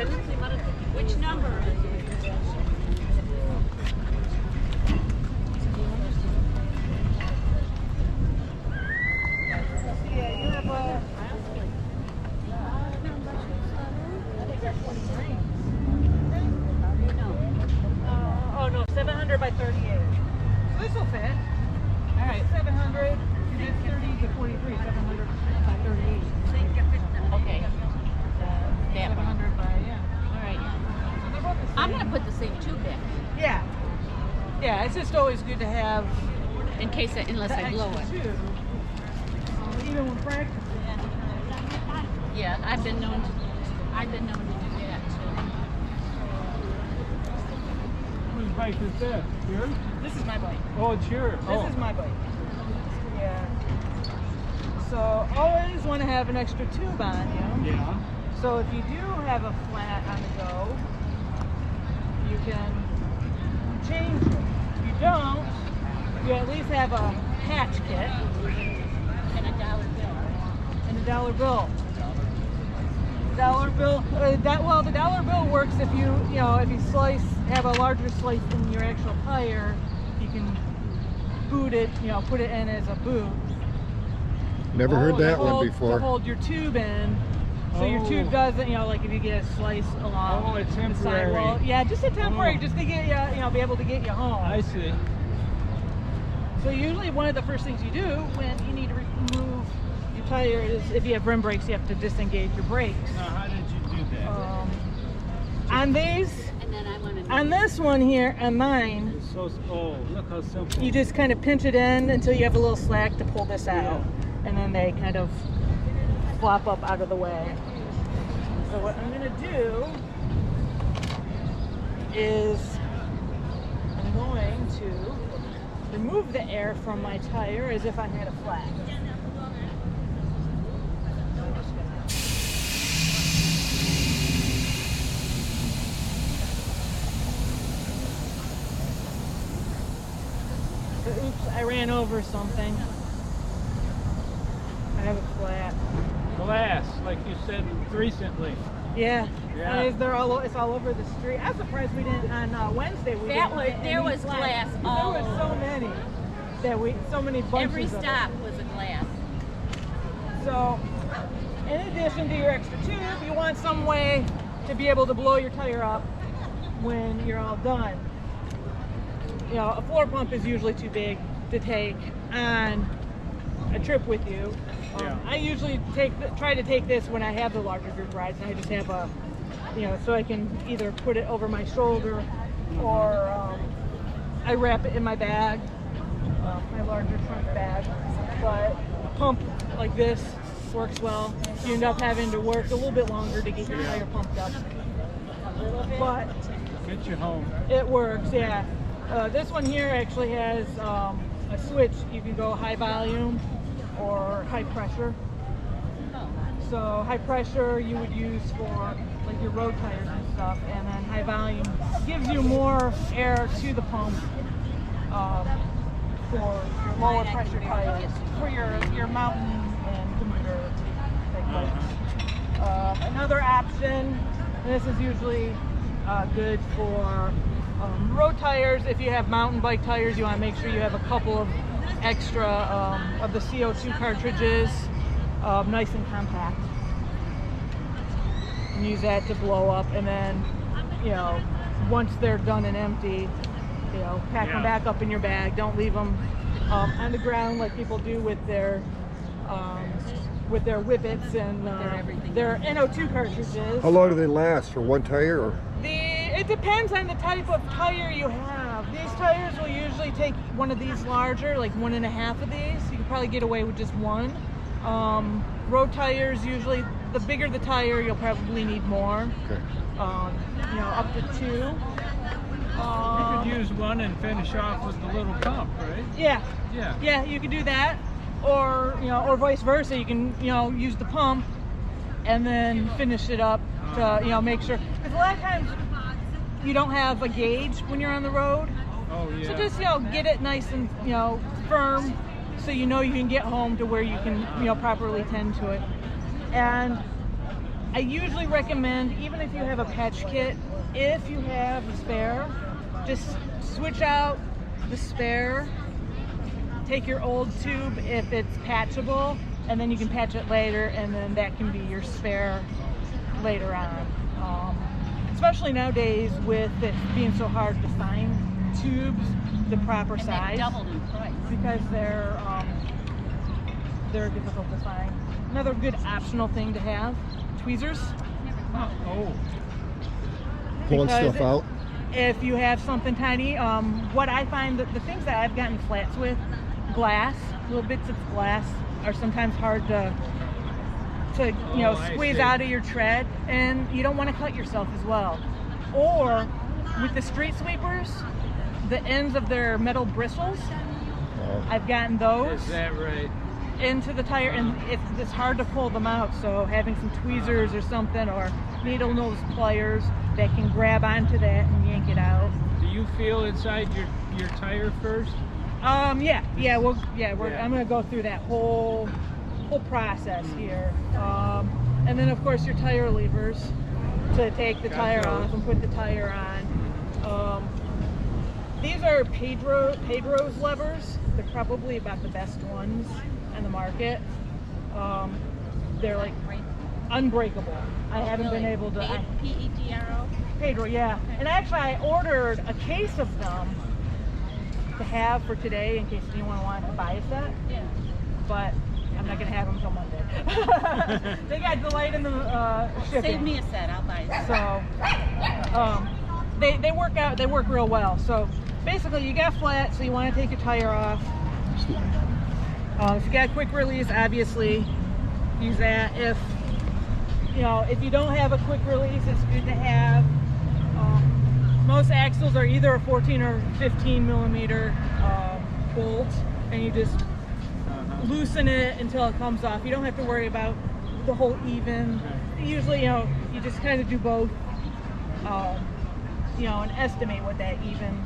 Which number? Yeah, you have a... oh no, 700 by 38. So this will fit. All right. 700, it's 30 to 43, 700 by 38. Okay. That one. 700 by, yeah. All right. So they're both the same. I'm gonna put the same tube in. Yeah. Yeah, it's just always good to have In case, unless I blow it. too. Even when practicing. Yeah, I've been known to do that too. Whose bike is this? Yours? This is my bike. Oh, it's yours. This is my bike. Yeah. So always want to have an extra tube on you. Yeah. So if you do have a flat on the go, you can change it. If you don't, you at least have a patch kit And a dollar bill. and a dollar bill. Dollar bill. The dollar bill works if you have a larger slice in your actual tire. You can boot it, put it in as a boot. Never heard that one To before. hold your tube in. So your tube doesn't, like if you get a slice along it's the temporary. sidewall. Yeah, just a temporary, just to get you, be able to get you home. I see. So usually one of the first things you do when you need to remove your tire is, if you have rim brakes, you have to disengage your brakes. Now, how did you do that? On these, And then I want to. on this one here, on mine, It's so, oh, look how simple. you just kind of pinch it in until you have a little slack to pull this out. And then they kind of flop up out of the way. So what I'm going to do is I'm going to remove the air from my tire as if I had a flat. So, oops, I ran over something. I have a flat. Glass, like you said recently. Yeah. Yeah. It's all over the street. I'm surprised we didn't on Wednesday. There was glass all There were so many so many bunches. Every of it. stop was a glass. So, in addition to your extra tube, you want some way to be able to blow your tire up when you're all done. A floor pump is usually too big to take on a trip with you. I usually try to take this when I have the larger group rides, and I just have a, so I can either put it over my shoulder or I wrap it in my bag, my larger trunk bag. But a pump like this works well. You end up having to work a little bit longer to get your tire pumped up. But Get you home. it works, yeah. This one here actually has a switch. You can go high volume or high pressure. So high pressure you would use for like your road tires and stuff, and then high volume gives you more air to the pump for your lower pressure tires, for your mountain and commuter type bikes. Another option, and this is usually good for road tires. If you have mountain bike tires, you want to make sure you have a couple of extra of the CO2 cartridges, nice and compact. And use that to blow up, and then, once they're done and empty, pack them back up in your bag. Don't leave them on the ground like people do with their whippets and their NO2 cartridges. How long do they last for one tire? Or? It depends on the type of tire you have. These tires will usually take one of these larger, like 1.5 of these. You can probably get away with just one. Road tires, usually, the bigger the tire, you'll probably need more. Okay. Up to 2. You could use one and finish off with the little pump, right? Yeah. Yeah. Yeah, you could do that. Or, or vice versa. You can, use the pump and then finish it up to, make sure. Because a lot of times you don't have a gauge when you're on the road. Oh, yeah. So just, get it nice and, firm so you can get home to where you can, properly tend to it. And I usually recommend, even if you have a patch kit, if you have a spare, just switch out the spare, take your old tube if it's patchable, and then you can patch it later, and then that can be your spare later on. Especially nowadays with it being so hard to find tubes the proper size. Doubled in price. Because they're difficult to find. Another good optional thing to have, tweezers. Oh. Pulling Because stuff out. If you have something tiny, what I find that the things that I've gotten flats with, glass, little bits of glass are sometimes hard to squeeze out of your tread, and you don't want to cut yourself as well. Or with the street sweepers, the ends of their metal bristles, I've gotten those Is that right? into the tire, and it's hard to pull them out, so having some tweezers or something, or needle nose pliers that can grab onto that and yank it out. Do you feel inside your tire first? I'm gonna go through that whole process here, and then of course your tire levers to take the tire off and put the tire on. These are Pedro's levers. They're probably about the best ones on the market. They're like unbreakable. I haven't been able to. P-E-D-R-O? Pedro, yeah. And actually, I ordered a case of them to have for today in case anyone wanted to buy a set. Yeah. But I'm not gonna have them until Monday. They got delayed in the shipping. Save me a set, I'll buy it. So they work out. They work real well. So basically, you got flat, so you want to take your tire off. If you got quick release, obviously use that. If you don't have a quick release, it's good to have. Most axles are either a 14 or 15 millimeter bolt, and you just loosen it until it comes off. You don't have to worry about the whole even. Usually, you just kind of do both, and estimate what that even.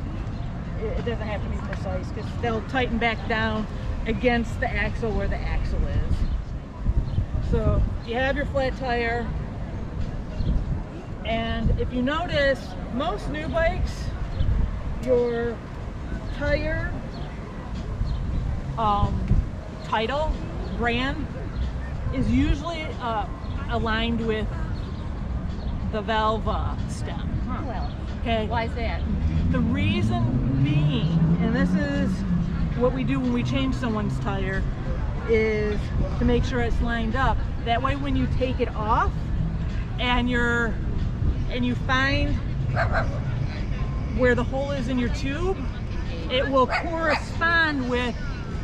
It doesn't have to be precise because they'll tighten back down against the axle where the axle is. So you have your flat tire, and if you notice, most new bikes, your tire title brand is usually aligned with the valve stem. Well, Okay. why is that? The reason being, and this is what we do when we change someone's tire, is to make sure it's lined up. That way when you take it off and you find where the hole is in your tube, it will correspond with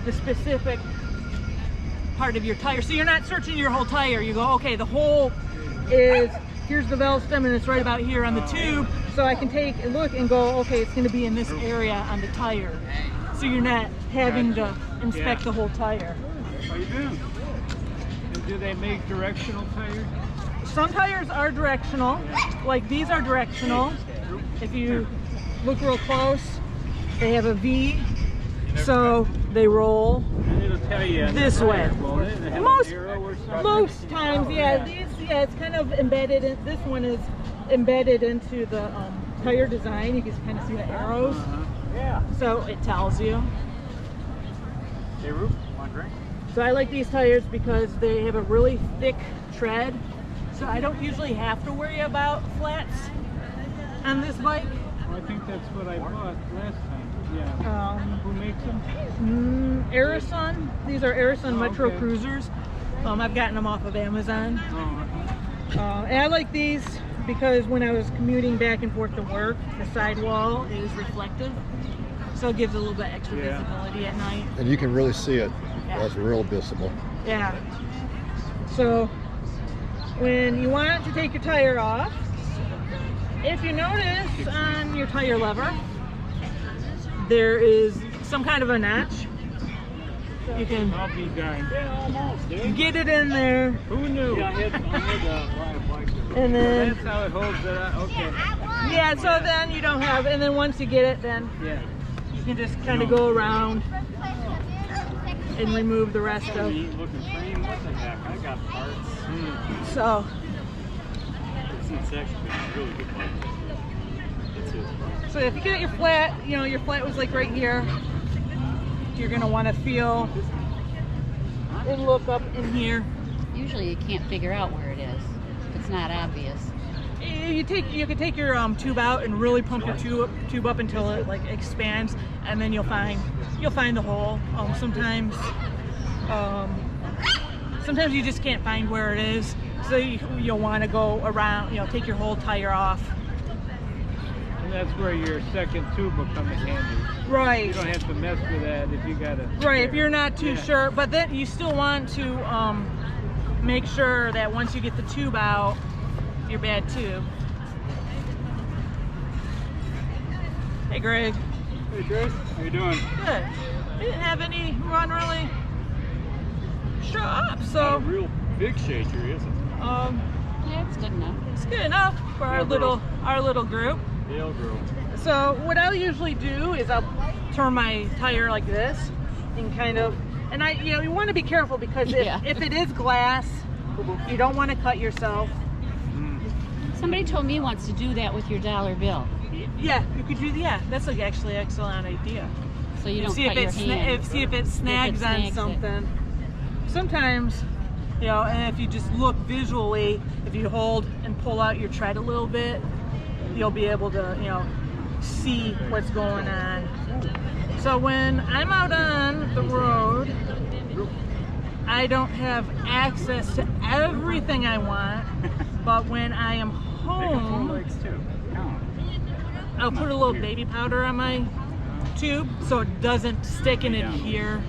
the specific part of your tire. So you're not searching your whole tire. You go, okay, the hole is, here's the valve stem and it's right about here on the tube. So I can take a look and go, okay, it's gonna be in this area on the tire. So you're not having to inspect the whole tire. How you doing? And do they make directional tires? Some tires are directional, like these are directional. If you look real close, they have a V, so they roll It'll tell you this way. won't it? They have Most an arrow or something? Most times, yeah. It's kind of embedded. This one is embedded into the tire design. You can kind of see the arrows. Yeah. So it tells you. Hey, Rube, want a drink? So I like these tires because they have a really thick tread. So I don't usually have to worry about flats on this bike. Well, I think that's what I bought last time. Yeah. Who makes them? Arison. These are Arison Metro okay. Cruisers. I've gotten them off of Amazon. Oh, And I like these because when I was commuting back and forth to work, the sidewall is reflective. So it gives a little bit extra visibility at night. And you can really see it. Yeah. That's real visible. Yeah. So when you want to take your tire off, if you notice on your tire lever, there is some kind of a notch. You can I'll be darned. Yeah, almost, dude. get it in there, Who knew? Yeah, I had to buy a bike. and then That's how it holds it up. Okay. yeah. So then you don't have, and then once you get it, then Yeah. you can just kind of go around and remove the rest of. Looking frame. What the heck? I got parts. So It's actually a really good bike. It's his bike. So if you get your flat, you know, your flat was like right here, you're gonna want to feel and look up in here. Usually you can't figure out where it is. It's not obvious. You can take your tube out and really pump your tube up until it like expands, and then you'll find the hole. Sometimes you just can't find where it is, so you'll want to go around. You know, take your whole tire off. And that's where your second tube will come in handy. Right. You don't have to mess with that if you got to. Right. If you're not too sure, but then you still want to make sure that once you get the tube out, your bad tube. Hey, Greg. Hey, Trace. How you doing? Good. We didn't have any run really show up, Not a so real big shaker, is it? Yeah, it's good enough. it's good enough for our little group. Dale girl. So what I'll usually do is I'll turn my tire like this and you want to be careful because if it is glass, you don't want to cut yourself. Somebody told me once to do that with your dollar bill. Yeah, you could do. Yeah, that's like actually an excellent idea. So you don't see cut your hand. See if it snags on snags something. Sometimes, you know, and if you just look visually, if you hold and pull out your tread a little bit, you'll be able to, you know, see what's going on. So when I'm out on the road, I don't have access to everything I want, but when I am home, I'll put a little baby powder on my tube so it doesn't stick and adhere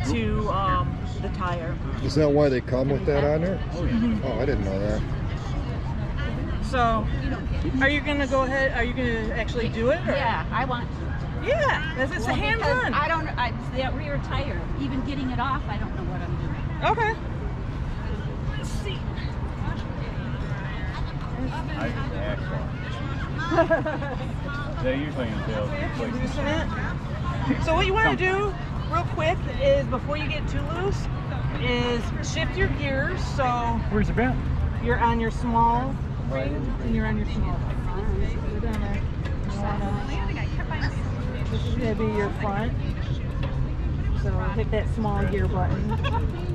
to the tire. Is that why they come with that on there? Oh, I didn't know that. So, are you gonna go ahead? Are you gonna actually do it? Or? Yeah, I want. Yeah, it's a hands-on. That rear tire, even getting it off, I don't know what I'm doing. Okay. Let's see. They usually entail Loosen it. So what you want to do real quick is before you get too loose is shift your gears so Where's the belt? you're on your small ring and you're on your small. You're down there. This is going to be your front. So hit that small gear button.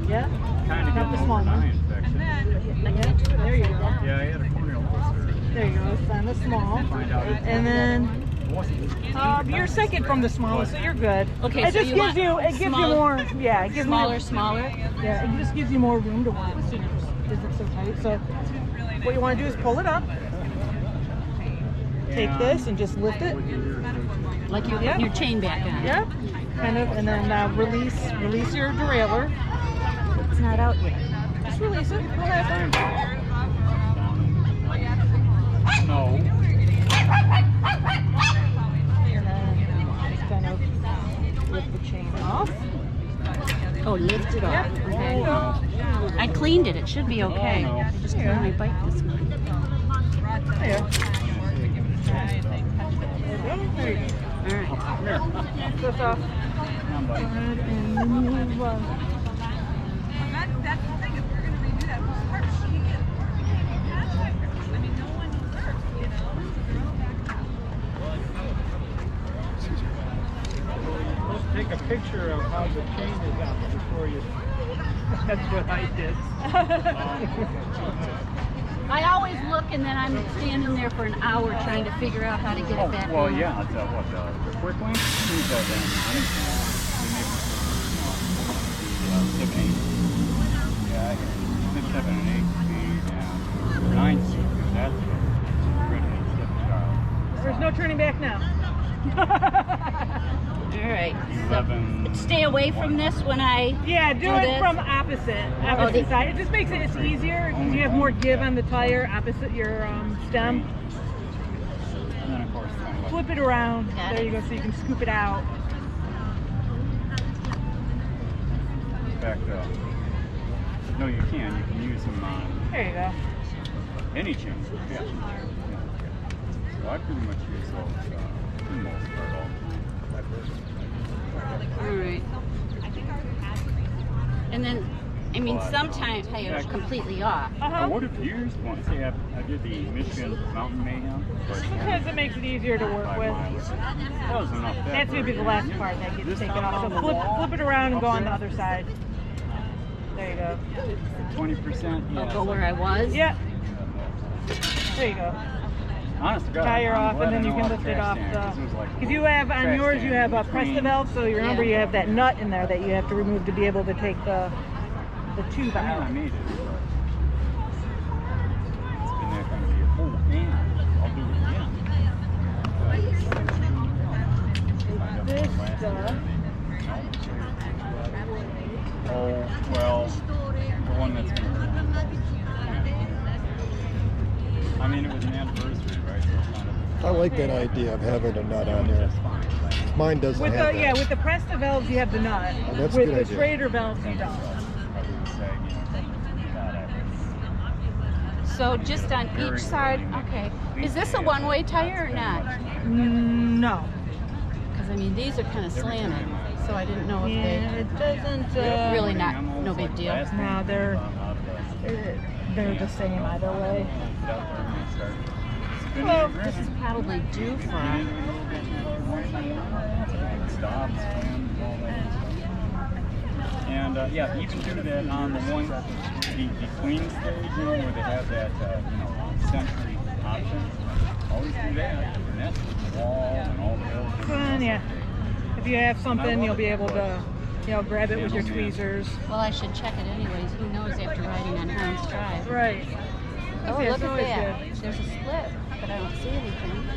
Yeah. kind of Not the getting small over an eye one. infection. Yeah. There you go. Yeah, I had a corneal ulcer. There you go. It's on the small. And then you're second from the smallest, so you're good. Okay, it so just you gives want it gives you more. Yeah, it gives Smaller, me, smaller. Yeah, it just gives you more room to work with. Isn't so tight. So what you want to do is pull it up. Take this and just lift it. Like you're putting your chain back on. Yeah, kind of, and then release your derailleur. It's not out yet. Just release it. Go ahead. No. And then just kind of lift the chain off. Oh, lift it off. Yep. Okay. No. I cleaned it. It should be okay. Oh, no. I just cleaned my bike this morning. There. There you go. All right. Lift this off. Go ahead and move. That's the thing, if we're going to redo that whole part, she can't. I mean, no one deserves, you know, throw back. Let's take a picture of how the chain is out before you. That's what I did. I always look and then I'm standing there for an hour trying to figure out how to get it back Well, on. yeah, it's what the quick link. Who's that then? The 7, 8. Yeah, I did 7 and 8 speed and 9 speed. That's really There's no turning back now. All right. 11. Stay away from this when I Yeah, do it this. from opposite side. It just makes it easier because you have more give on the tire opposite your stem. And then, of course, Flip it around. Got There it. you go, so you can scoop it out. in fact, no, you can. You can use them on There you go. any chain. Yeah. So I pretty much use those for the most part all the time. All right. And then I mean, But, sometimes tires are completely off. I would have used one. See, I did the Michigan Mountain Mayhem. But Because it makes it easier to work with. that was enough. That's going to be the last part that gets taken off. So flip it around and go on the other side. There you go. 20%. I'll Yeah. go where I was. Yeah. There you go. Honest to God, Tire I'm off, glad and then I you know can how to lift it trash off stand, 'cause it was like because you have on trash yours you stand have a press the between- valve, so you remember Yeah. you have that nut in there that you have to remove to be able to take the tube I know out. I need it. It's been that kind of deal. Oh, and I'll do it again. This stuff. Oh, well, the one that's going to I mean, it was an anniversary, right? So kind of, I like that idea of having a nut on there. that's fine. Mine doesn't With have the that. with the press the valves you have the nut. Oh, that's a with good the idea. Schrader valves you don't. I would say, God, I So just on each side, okay. Is this a one-way tire or not? No. Because I mean, these are kind of slanted, so I didn't know if Yeah, it doesn't. Really not, no big deal. No, they're the same either way. Well, this is probably due for. And yeah, even do that on the one, the clean stage, you know, where they have that, sensory option. Always do that, and that's the wall and all the hills. Fun, yeah. If you have something, you'll be able to, grab it with your tweezers. Well, I should check it anyways. Who knows after riding on Hans Drive? Right. Oh, Yeah, look it's at always that. good. There's a split, but I don't see anything.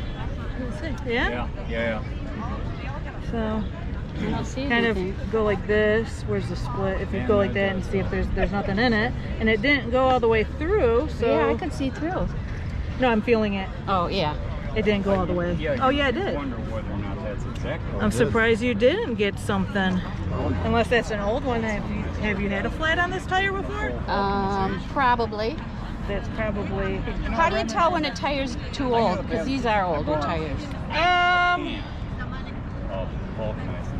Yeah? Yeah. So I don't see kind of anything. go like this. Where's the split? If you go like that and see if there's nothing in it. And it didn't go all the way through, so Yeah, I can see through. no, I'm feeling it. Oh, yeah. It didn't go all the way. Oh yeah, it I did. wonder whether or not that's exactly. I'm surprised you didn't get something. Unless that's an old one. Have you had a flat on this tire before? Probably. That's probably. How do you tell when a tire's too old? Because these are older tires. Oh, vulcanized.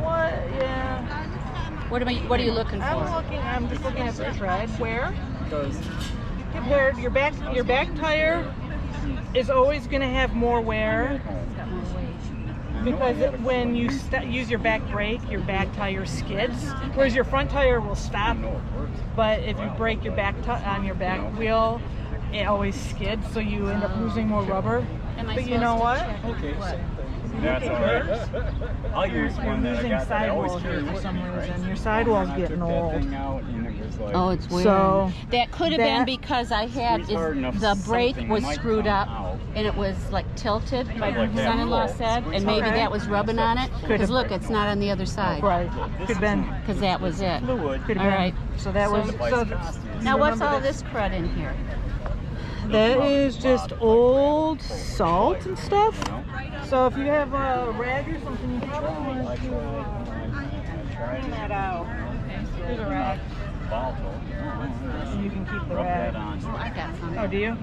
What? Yeah. What are you looking for? I'm just looking at the tread. Where? Because Compared your back tire is always going to have more wear because when you use your back brake, your back tire skids, whereas your front tire will stop. But if you brake your back on your back wheel, it always skids, so you end up losing more rubber. Am I But you know what? supposed to check what? that's all right. I'll use You're one that I losing got that I always sidewall carry here for with some me, right? reason. Your sidewall's And I getting took that old. thing out and it was like, Oh, it's weird. So that could have been because I had Squeeze hard enough, the brake something was might screwed come up out. and it was like tilted, like like that. son-in-law said, and maybe Okay. that was rubbing on it. Because look, it's not on the other side. right, could have been. Because that was it. fluid. Could All have been. right. So that was. So Now what's remember all this? this crud in here? That is just old salt and stuff. So if you have a rag or something, you probably want to clean that out. Here's a rag. And you can keep the Rub rag. that on. Oh, I got some. Oh, do you?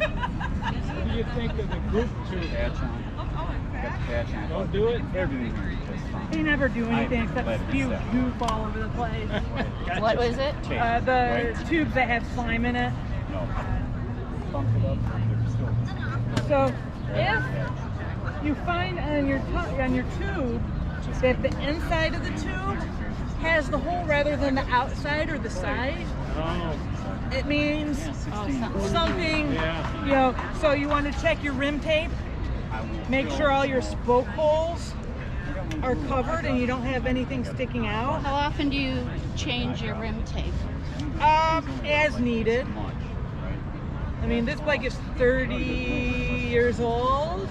What do you think of the group tube? Patch on. Got the patch on. Don't do it? Everything here is just fine. They never do anything I except let it spew set. goop all over the place. What was it? The tubes that have slime in it. No. Bump it up. They're still So if you find on your tube that the inside of the tube has the hole rather than the outside or the side, Oh, it means something, yeah. so you want to check your rim tape, make sure all your spoke holes are covered and you don't have anything sticking out, How often do you change your rim tape? as needed. I mean, this bike is 30 years old,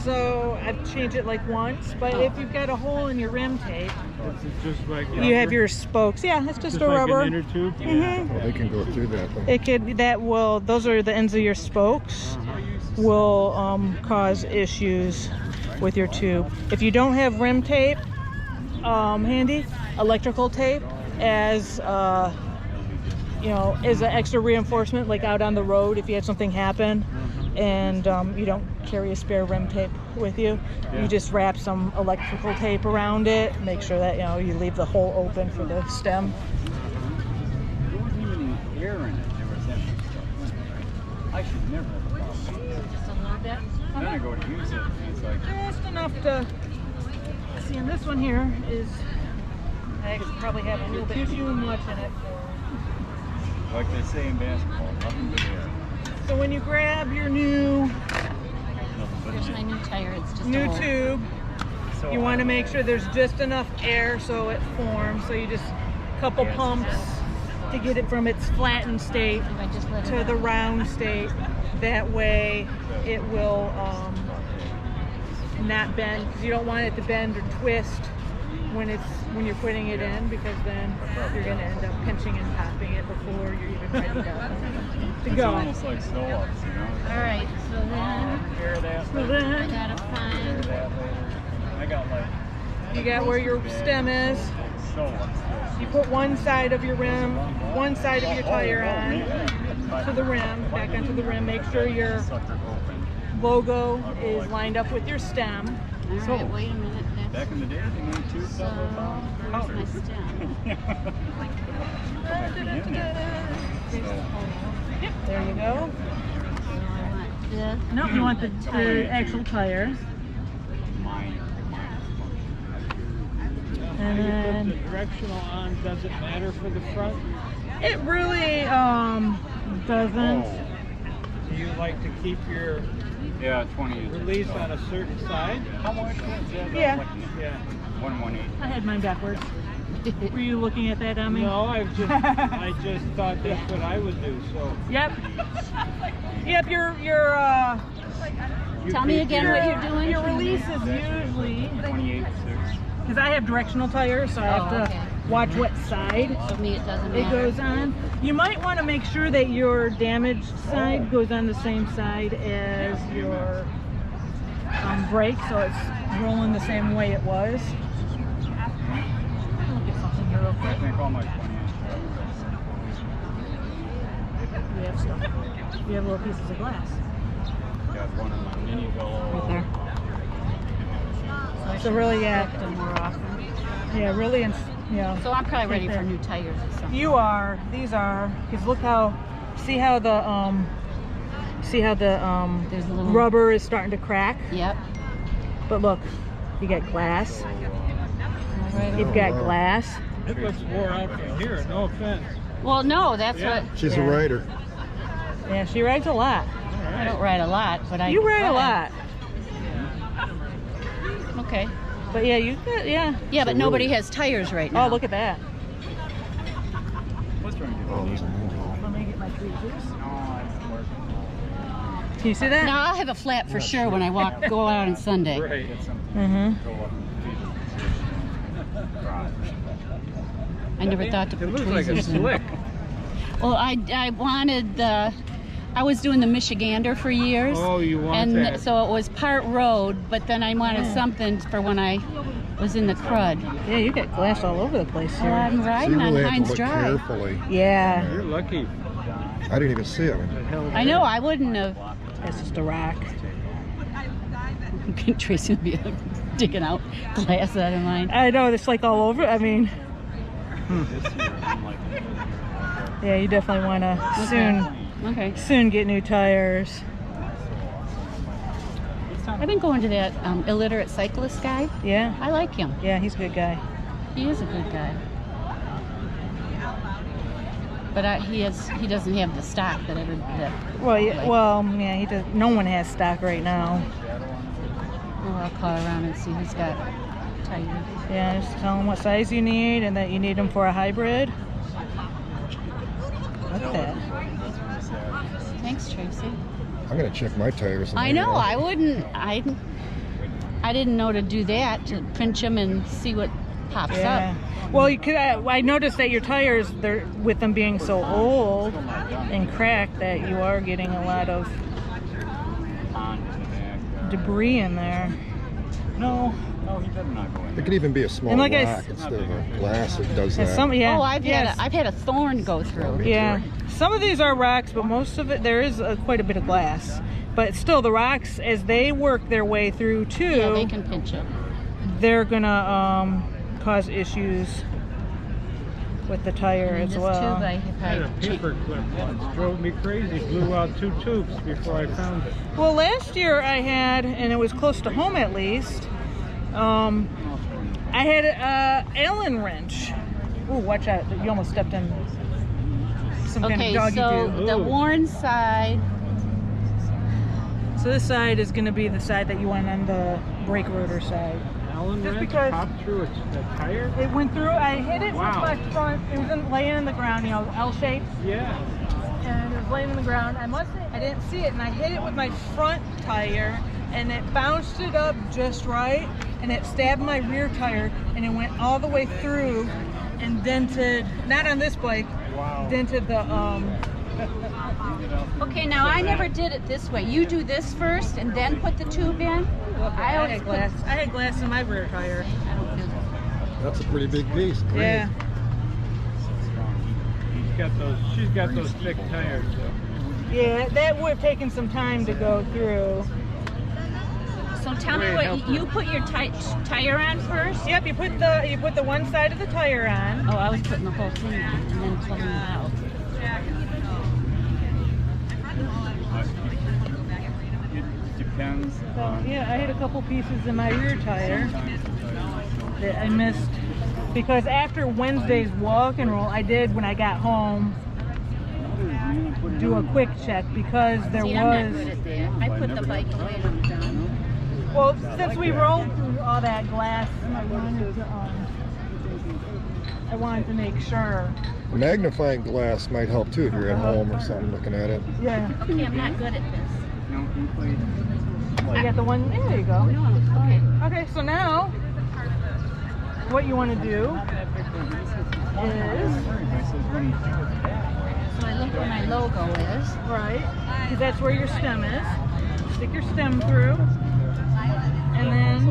so I've changed it like once, but if you've got a hole in your rim tape, It's just like you have your spokes. Yeah, it's just a like rubber. an inner tube. Mhm. Well, they can go through that. Then. It could, those are the ends of your spokes, will cause issues with your tube. If you don't have rim tape handy, electrical tape as as an extra reinforcement, like out on the road if you had something happen and you don't carry a spare rim tape with you, Yeah. you just wrap some electrical tape around it. Make sure that you leave the hole open for the stem. There wasn't even any air in it. There was empty stuff. I should never have a problem. Just a little bit. Then I go to use it, and it's like, Just enough to see. And this one here is, I actually probably have a little bit too much in it. like they say in basketball, up in the air. So when you grab your new Nothing but Here's my new tire. It's just a new hole. tube, So you want to make sure there's just enough air so it forms. So you just couple pumps to get it from its flattened state If I just let it to the out. round state. That way it will not bend, because you don't want it to bend or twist when you're putting it in, because then you're going to end up pinching and popping it before you're even ready to it's go. almost like sew-ups, you know? All right. So then Repair that So later. I then gotta Repair find. that later. I got like you got where your stem is. sew-ups. You put one side of your rim, one side of your tire on to the rim, back onto the rim. Make sure your Sucker open. logo is lined up with your stem. All right. Wait a minute. That's, Back in the day, they made tubes so out of where's my powders. stem? Yep, there you go. So I want this. No, you want the actual tire. And You put then the directional on, does it matter for the front? it really doesn't. Do you like to keep your Yeah, 20 inches. release on a certain side? How much was that? Yeah. Like Yeah. 118. I had mine backwards. Were you looking at that, Emmy? No, I just thought that's what I would do. So Yep. Yep, your you Tell me keep again your- what you're doing. your release is usually, 28.6. because I have directional tires, so I have Oh, to okay. watch what side So me, it doesn't it matter. goes on. You might want to make sure that your damaged side goes on the same side as your brake, so it's rolling the same way it was. Look at something here real I quick. think all my 20 inch We have stuff. We have little pieces of glass. got one in my mini Right Velo. there. So really, Lift them more often. yeah, really, So I'm probably ready Right for there. new tires or something. You are. These are. Because look how. See how the There's a little rubber is starting to crack. Yep. But look, you got glass. Right You've over. got glass. It looks wore out from here. No offense. Well, no, that's Yeah. what. She's Yeah. a rider. Yeah, she rides a lot. I don't ride a lot, but I. You ride a lot. Okay. But yeah, you got, yeah. Yeah, but So nobody really- has tires right now. Oh, look at that. What's wrong Oh, with there's you? a moonhole. Let me get my tweezers. No, I'm working. Can you see that? Now I'll have a flat for sure when I go out on Sunday. Right. Get something. Mm-hmm. Go up and feed it. Drive. I never thought to It put looks like a tweezers in. slick. Well, I wanted the. I was doing the Michigander for years. Oh, you want and that? so it was part road, but then I wanted something for when I was in the crud. Yeah, you got glass all over the place Well, here. I'm So riding you on really have to Heinz look Drive. carefully. Yeah, You're lucky. I didn't even see it. I know, I wouldn't have. that's just a rock. Tracy would be digging out glass out of mine. I know, it's like all over. I mean, This year, I'm like, yeah, you definitely want to Okay. soon get new tires. I've been going to that illiterate cyclist guy. Yeah, I like him. yeah, he's a good guy. He is a good guy. But he doesn't have the stock that Well, yeah, he does. No one has stock right now. well, I'll call around and see who's got tires. Yeah, just tell him what size you need and that you need them for a hybrid. Look at that. Thanks, Tracy. I'm gonna check my tires. I know. I wouldn't. I didn't know to do that, to pinch them and see what pops Yeah. up. Well, you could. I noticed that your tires, they're with them being so old and cracked, that you are getting a lot of pond in the back. debris in there. No, No, he better not go in It there. could even be a small And like I rock s- instead of a glass that does Yeah, that. yeah. Oh, I've yes. had a thorn go through. Yeah, some of these are rocks, but most of it there is quite a bit of glass. But still, the rocks, as they work their way through too, Yeah, they can pinch it. they're gonna cause issues with the tire And as this well. tube I I had a paper clip once, drove me crazy, blew out 2 tubes before I found it. Well, last year I had, and it was close to home at least. I had a Allen wrench. Ooh, watch out! You almost stepped in some kind Okay, of doggy so do. the Ooh. worn side. So this side is going to be the side that you want on the brake rotor side. Allen Just wrench because- popped through a tire? It went through. I hit it Wow. with my front. It was laying in the ground, you know, L shape, Yeah. and it was laying in the ground. I didn't see it, and I hit it with my front tire, and it bounced it up just right, and it stabbed my rear tire, and it went all the way through, and dented. Not on this bike. Wow. Dented the Okay, now I never did it this way. You do this first and then put the tube in. I always had glass. I had glass in my rear tire. I don't do that. That's a pretty big piece. Great. Yeah. She's got those thick tires though. Yeah, that would have taken some time to go through. So tell me what you put your tire on first. Yep, you put the one side of the tire on. Oh, I was putting the whole thing on and then pulling it out. It depends So on. yeah, I had a couple pieces in my rear tire that I missed because after Wednesday's walk and roll, I did when I got home do a quick check because there See, I'm not was. good at that. I put the bike away and I'm done. Well, since we rolled through all that glass, I wanted to make sure. Magnifying glass might help too if you're at home or something looking at it. Yeah. Okay, I'm not good at this. No, he played. You got the one. There you go. No, okay. Okay, so now what you want to do is So I look where my logo is. right, because that's where your stem is. Stick your stem through, and then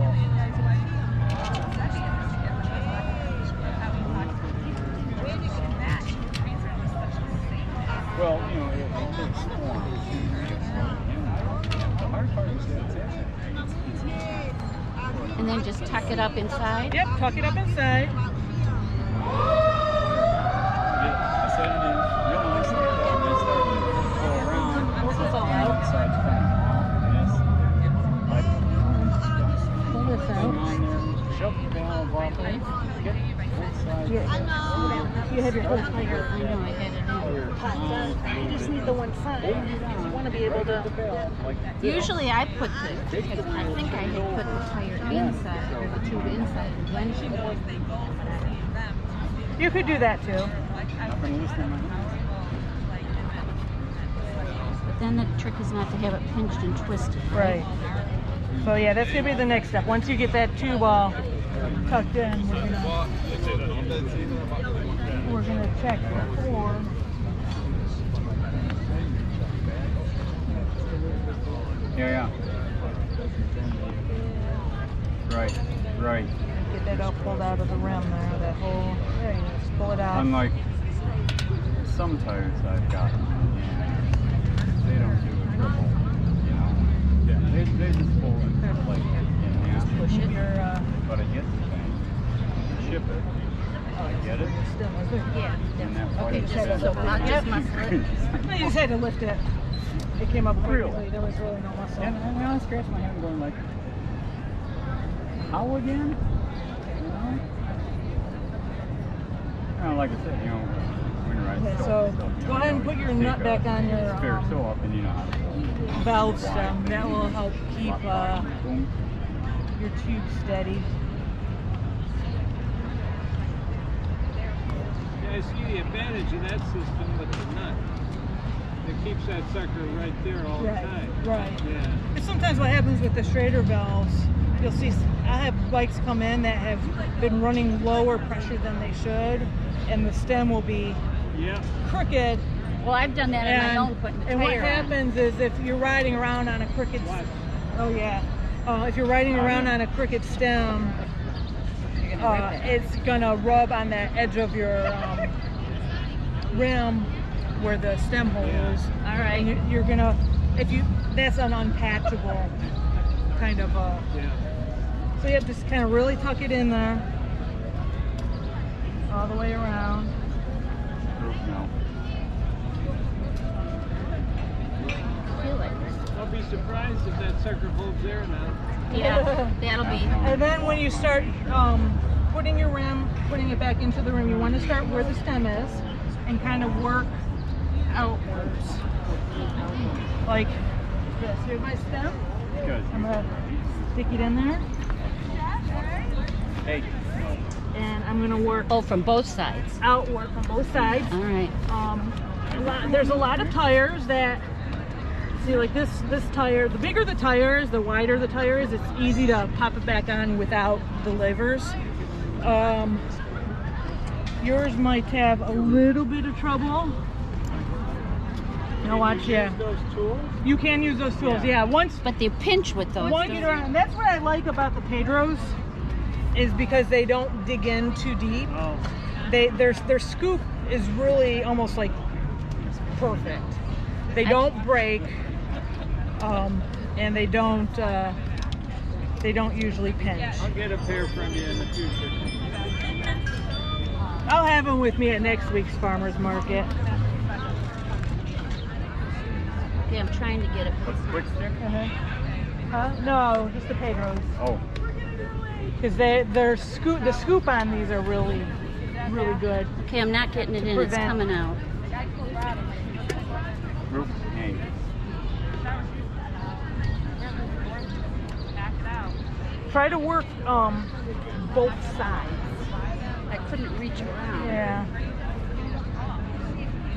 Well, you know, it takes form. The hard part is that it's And then just tuck it up inside. yep, tuck it up inside. I set it in real nicely, and then start to go around. This is all out. Outside coming off. Pull this Hang out. on there, shove the valve off it, get both sides. You have your whole tire. I know I had it in. You just need the one side. You want to be able to. Usually I put the, I think I had put the tire inside, or the tube inside, and then she would. You could do that too. Not gonna loosen my hands. But then the trick is not to have it pinched and twisted. Right. So yeah, that's gonna be the next step. Once you get that tube all tucked in, we're gonna check the form. Yeah. Right, right. Get that all pulled out of the rim there. That whole. There you go. Just pull it out. Unlike some tires I've got, they don't do a triple, you know. Yeah, they just fold it like in half. Push it. Your But I get the thing, ship it, I get it, stem was there. Yeah. and that Okay, white just so not just muscle it. No, you just had to lift it. It came up Really? quickly. There was really no muscle. And I scratch my head going like, how again? You know? Well, like I said, you know, winterize Okay, stuff, so stuff, you go know, ahead and you put your take nut a back on your spare toe up and you know how to valve stem. That will help keep boom. your tube steady. Yeah, I see the advantage of that system with the nut. It keeps that sucker right there all the time. Right. Yeah. And sometimes what happens with the Schrader valves, you'll see, I have bikes come in that have been running lower pressure than they should, and the stem will be Yeah. crooked. Well, I've done that on my own, putting the and what tire on. happens is if you're riding around on a crooked, What? oh yeah, if you're riding around on a cricket stem, it's gonna rub on that edge of your rim where the stem hole is. All right. And you're gonna, that's an unpatchable kind of so you have to just kind of really tuck it in there all the way around. I'll be surprised if that sucker holds there now. Yeah, that'll be. And then when you start putting it back into the rim, you want to start where the stem is and kind of work outwards. Like this. Here's my stem. Good. I'm going to stick it in there. Hey. And I'm going to work Oh, from both sides. outward from both sides. All right. There's a lot of tires that, see, like this tire, the bigger the tire is, the wider the tire is, it's easy to pop it back on without the levers. Yours might have a little bit of trouble. Now watch, yeah. Those tools? You can use those tools, yeah. Once But they pinch with those. you get around, and that's what I like about the Pedros, is because they don't dig in too deep. Oh. Their scoop is really almost like perfect. They don't break, and they don't usually pinch. I'll get a pair from you in the future. I'll have them with me at next week's farmers market. Okay, I'm trying to get it. What's the quick stick? Huh? No, just the Pedros. Oh. Because the scoop on these are really good. Okay, I'm not getting it in. It's Prevent- coming out. Group. Hey. Try to work both sides. I couldn't reach around. Yeah.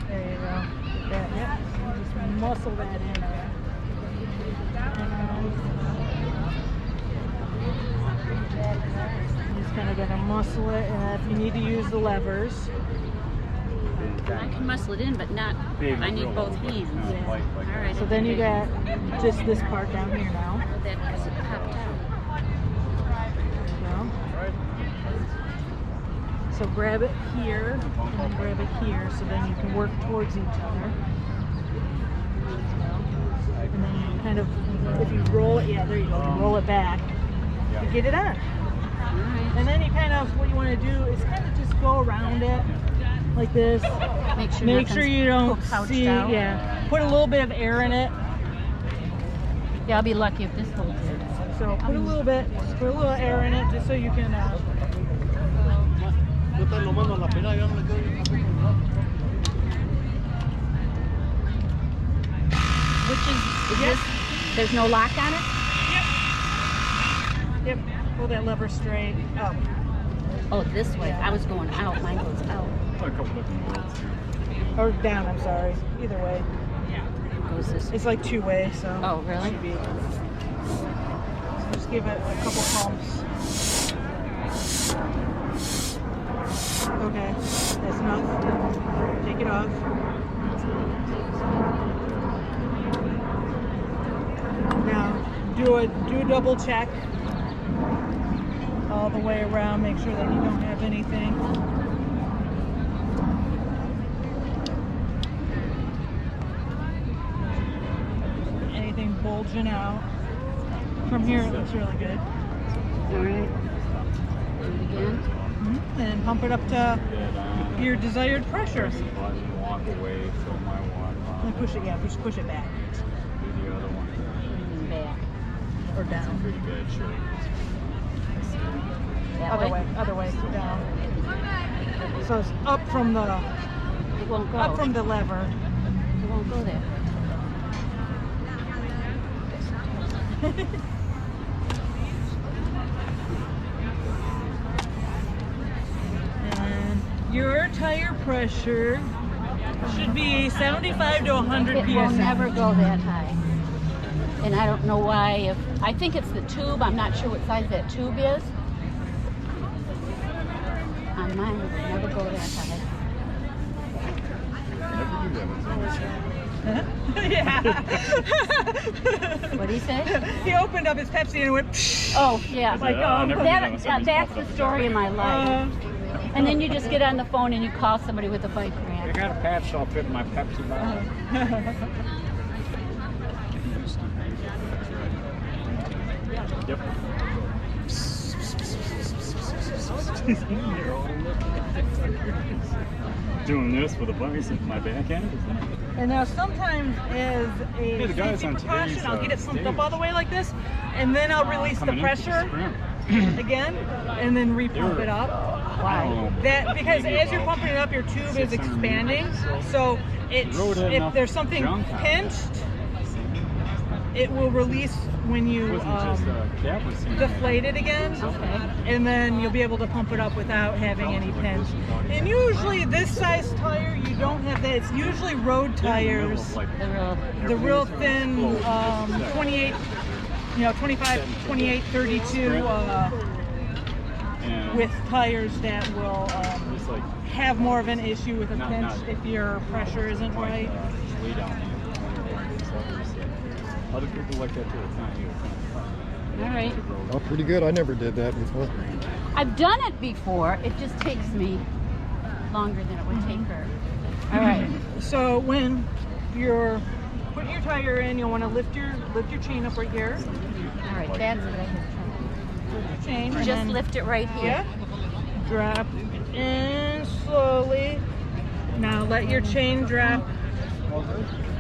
There you go. Yep. Just muscle that in there. I'm just kind of gonna muscle it, and if you need to use the levers. I can muscle it in, but not. I need both hands. Yeah. All right. So then you got just this part down here now. That because it popped out. Yeah. So grab it here and then grab it here, so then you can work towards each other. And then you kind of, if you roll it, yeah, there you go, you roll it back, you get it on. All right. And then you kind of, what you want to do is kind of just go around it like this. Make sure you don't see, yeah. Put a little bit of air in it. Yeah, I'll be lucky if this holds it. So put a little air in it just so you can. Which is this? There's no lock on it? Yep. Pull that lever straight up. Oh, this way. I was going out. Mine goes out. A couple different modes here. Or down, I'm sorry. Either way. Goes this way. It's like two-way, so. Oh, really? Should be. Just give it a couple pumps. Okay, that's enough. Take it off. Now, do a double check all the way around. Make sure that you don't have anything. Anything bulging out. From here, it looks really good. All right. Do it again. And pump it up to your desired pressure. Button, walk away, fill my water. And push it, yeah, push it back. Do the other one. And back. Or down. Pretty bad shape. That Other way, down. So it's up from the It won't go. lever. It won't go there. And your tire pressure should be 75 to 100 It will psi. never go that high. And I don't know why. I think it's the tube. I'm not sure what size that tube is. On mine, it will never go that high. Never do that. It's always Yeah. What did he say? He opened up his Pepsi and went, psh. Oh, yeah. Like, That's the story of my life. And then you just get on the phone and you call somebody with a bike I ramp. got a patch I'll fit in my Pepsi bottle. Yep. Doing this with a bicycle, my back end. And now sometimes as Hey, a the guys safety on precaution, today's, I'll get it pumped up stage. all the way like this, and then I'll release the Coming in for the pressure sprint. again, and then repump it up. I don't know. That because Maybe as you're about pumping it up, your tube is 600 expanding. meters. So it's Rode if enough there's something junk on it. pinched, it will release when It you wasn't just a cap was sitting there. deflate it again, and then you'll be able to pump it up without having any pinch. And usually this size tire, you don't have that. It's usually road tires, the real thin 28, 25, 28, 32 with tires that will have more of an issue with a pinch if your pressure isn't right. Way down here. Other people like that too. It's not you. All right. Oh, pretty good. I never did that before. I've done it before. It just takes me longer than it would take her. All right. So when you're putting your tire in, you'll want to lift your chain up right here. All right. That's what I have. Lift your chain. and Just then- lift it right here. Yeah. Drop in slowly. Now let your chain drop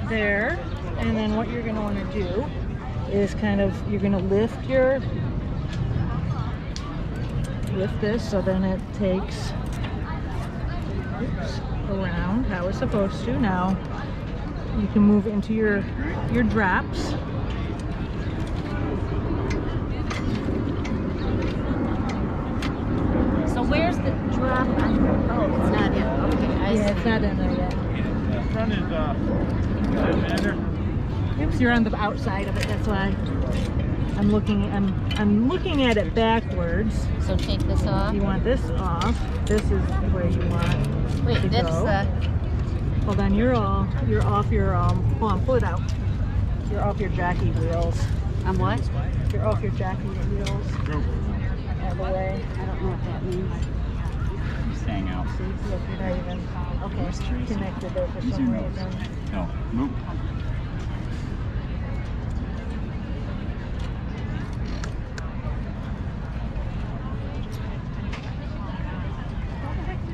there. And then what you're going to want to do is you're going to lift this so then it takes around how it's supposed to. Now you can move into your drops. So where's the drop? Oh, it's not in. Okay. I see. It's not in there yet. The front is, doesn't matter. Oops, you're on the outside of it. That's why I'm looking at it backwards. So take this off. You want this off. This is where you want Wait, to that's go. Hold on, you're off your hold on, pull it out. You're off your jockey wheels. I'm what? You're off your jockey wheels. Out of the way. I don't know what that means. Just hang out. See, look, you're not even connected there for Use some your nose. reason. No, move.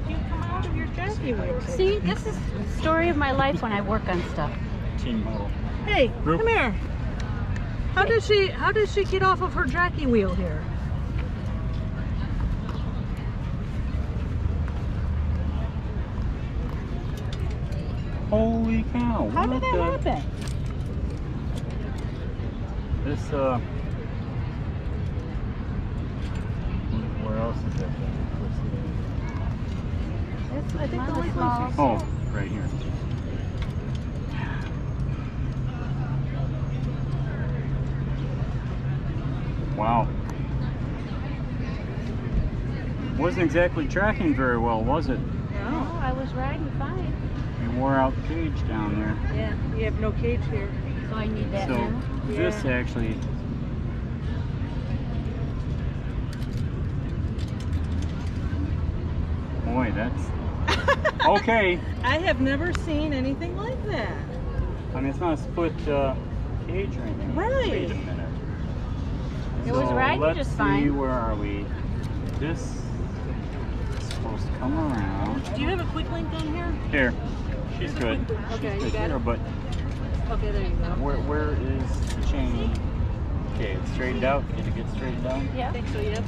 You come out of your jockey wheels. See, this is the story of my life when I work on stuff. Team model. Hey, Group. come here. How does she get off of her jockey wheel here? Holy cow. How did what that the- happen? This, where else is it? I think the only small. place Oh, right here. Wow. Wasn't exactly tracking very well, was it? No, I was riding fine. You wore out the cage down there. Yeah, you have no cage here. So I need that So now. this Yeah. actually, boy, that's okay. I have never seen anything like that. I mean, it's not a split cage or anything. Right. Wait a minute. It was riding let's just see, fine. where are we? This is supposed to come around. Do you have a quick link on here? Here, she's good. Okay, She's you good got here, it? but Okay, there you go. where is the chain? Okay, it's straightened out. Did it get straightened out? Yeah. I think so, yep.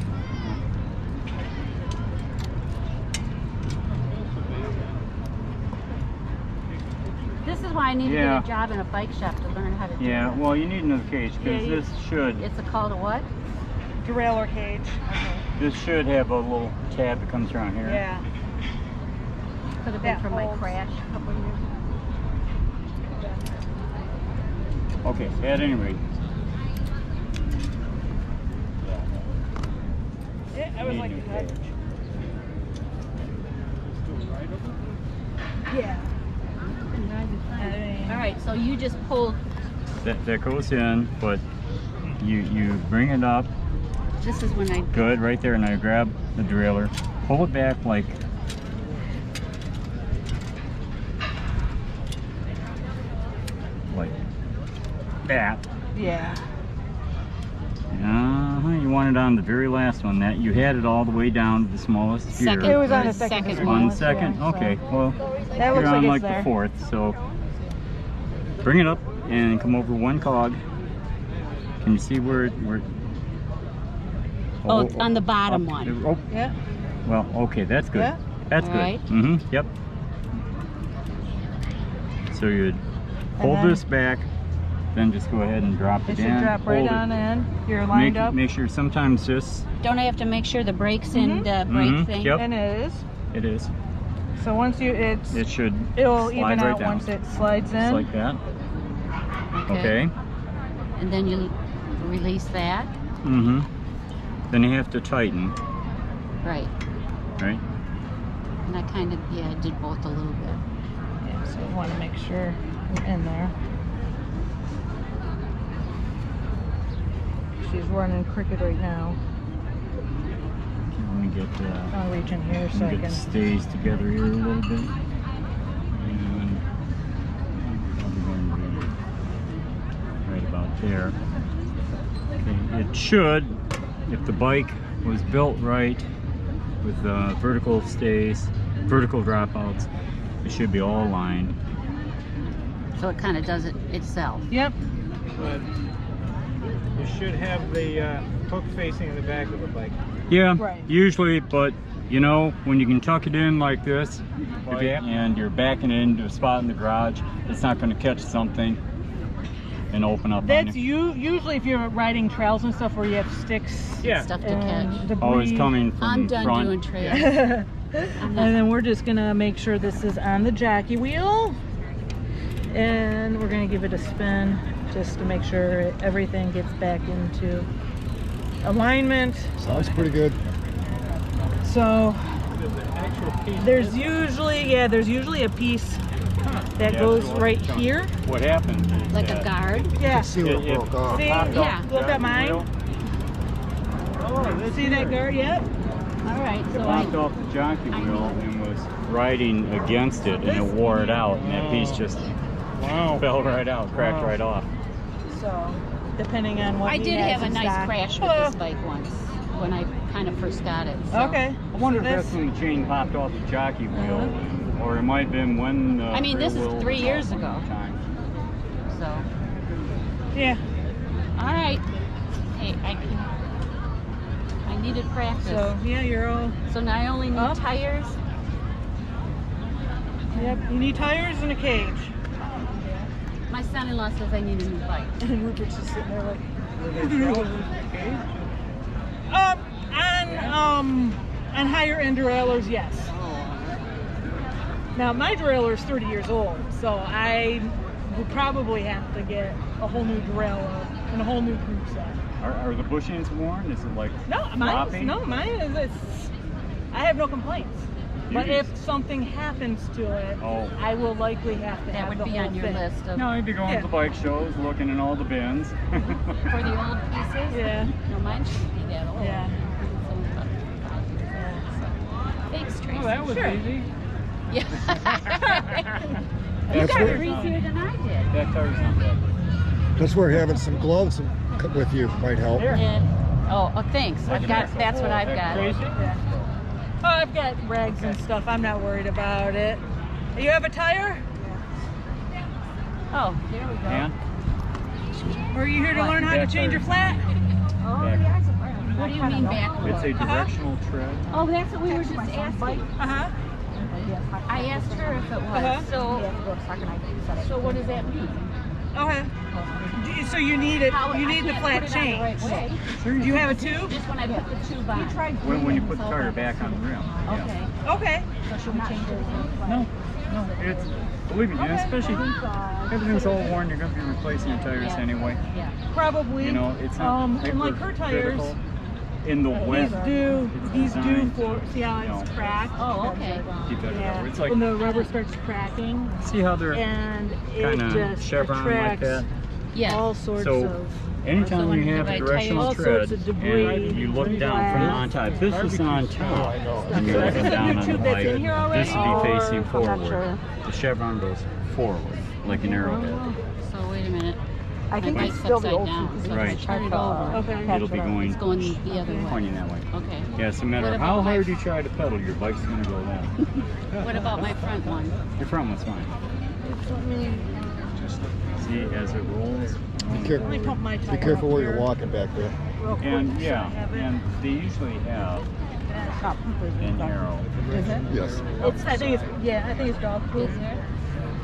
This is why I need to Yeah. get a job in a bike shop to learn how to do Yeah, it. well, you need another cage because Yeah, this should It's a call to what? Derailleur cage. this should have a little tab that comes around here. Yeah. Could have been That from my holds. crash a couple years ago. Okay, at any rate. Yeah, I you would need like a new to have. cage. Yeah. All right, right, so you just pull. That goes in, but you bring it up. This is when I. Good, right there. Now you grab the derailleur, pull it back like that. Yeah. You want it on the very last one. That you had it all the way down to the smallest gear. Second. It was on Or the second. second On the smallest, second? yeah, so Okay, well, That you're looks like on it's like there. the fourth, so bring it up and come over one cog. Can you see where Oh, it's on the bottom up. one. Oh, Yeah. well, okay, that's good. Yeah. That's good. Alright. Yep. So you'd hold then- this back, then just go ahead and drop It it should in. drop right hold it. on in. You're lined up. Make sure sometimes this, Don't I have to make sure the brakes in the brake thing? Yep. And it is. it is. So once It should it'll slide even right out down. once it slides in. Just like that. Okay. And then you release that. Then you have to tighten, Right. right? And I kind of, I did both a little bit. Yeah, so you want to make sure you're in there. She's running crooked right now. Let me get I'll reach in here so let I me get can. the stays together here a little bit. And probably going to be right about there. Okay, it should, if the bike was built right with vertical stays, vertical dropouts, it should be all aligned. So it kind of does it itself. Yep. But you should have the hook facing the back of the bike. Yeah, Right. usually, but you know, when you can tuck it in like this, Oh, yeah. and you're backing it into a spot in the garage, it's not going to catch something and open up That's on you. usually if you're riding trails and stuff where you have sticks Yeah. Stuff to and catch. debris. Always coming from I'm done front. doing trails. And then we're just gonna make sure this is on the jockey wheel, and we're gonna give it a spin just to make sure everything gets back into alignment. Sounds pretty good. So There's an actual piece. there's usually a piece that Yeah, goes so what- right here. What happens is Like a that guard. Yeah. See where it it- broke off. See? popped Yeah. off the Look at jockey mine. wheel. See that guard? Yep. All right. It So popped off the jockey wheel and was riding against it, and it wore it out, and that piece just fell right out, cracked right off. So depending on what I he did has have a in nice stock. crash with this bike once when I kind of first got it. So. Okay. I wonder if So that's when the chain popped off the jockey wheel, or it might have been when the I mean, this rear is wheel 3 was years off ago. one time. So. Yeah. All right. Hey, I needed practice. So yeah, you're all. So now I only need Up. tires. Yep. You need tires and a cage. My son-in-law says I need a new bike. And Rupert's just sitting there like. On higher end derailleurs, yes. Now my derailleur is 30 years old, so I would probably have to get a whole new derailleur and a whole new group set. Are the bushings worn? Is it like flopping? Mine is. I have no complaints. But Jeez. if something happens to it, Oh. I will likely have to That have would the be whole on your thing. list of No, you'd be going Yeah. to the bike shows, looking in all the bins. for the old pieces. Yeah. No, mine shouldn't be that old. Yeah. Thanks, Tracy. Oh, that was Sure. easy. Yeah. you That's got where- it easier than I did. That tire's not bad. That's where having some gloves with you might help. Yeah. Oh, thanks. Like I've an got. axle. That's what Oh, I've that got. Tracy? Yeah. Oh, I've got rags and stuff. I'm not worried about it. You have a tire? Oh, there we go. And Or are you here to What? learn how to Back change your tire. flat? What do you mean backwards? it's a directional tread. Oh, that's what we were just asking. Uh-huh. I asked her if it was. Uh-huh. So what does that mean? Okay. So you need it. How- You I need the can't flat put it on the right change. way. Do you have a tube? Just when I put the tube on. When you put the tire back on the rim. Yeah. Okay. Okay. So should we change it? No, it's, believe me, especially everything's all worn, you're going to be replacing your tires Yeah. anyway. Yeah. Probably. You know, it's not and like her tires, hypercritical. in the wet. He's due designed for, see how No. it's cracked? Oh, okay. Keep that Yeah, rubber. It's like, when the rubber starts cracking, see how they're and it kind of just chevron like attracts that? Yeah. all sorts So, of anytime when you have I a tie directional all tread sorts of debris, and you look down from on top, if this is on top and you're looking down on the tube that's bike, in here already, this would be or facing I'm not forward. sure. The chevron goes forward, like an arrowhead. So wait a minute. I think My it's bike's still the upside old down, tube, so Right. if I turn it over, Okay. It'll be going it's going the other way. pointing that way. Okay. Yeah, so no matter What how about my- hard you try to pedal, your bike's going to go down. What about my front one? Your front one's fine. See, as it rolls. Be careful. Let me pump my tire Be careful up where you're here walking back there. real quick. And yeah, So I have it. and they usually have an arrow. Yes. I think it's dog poop Is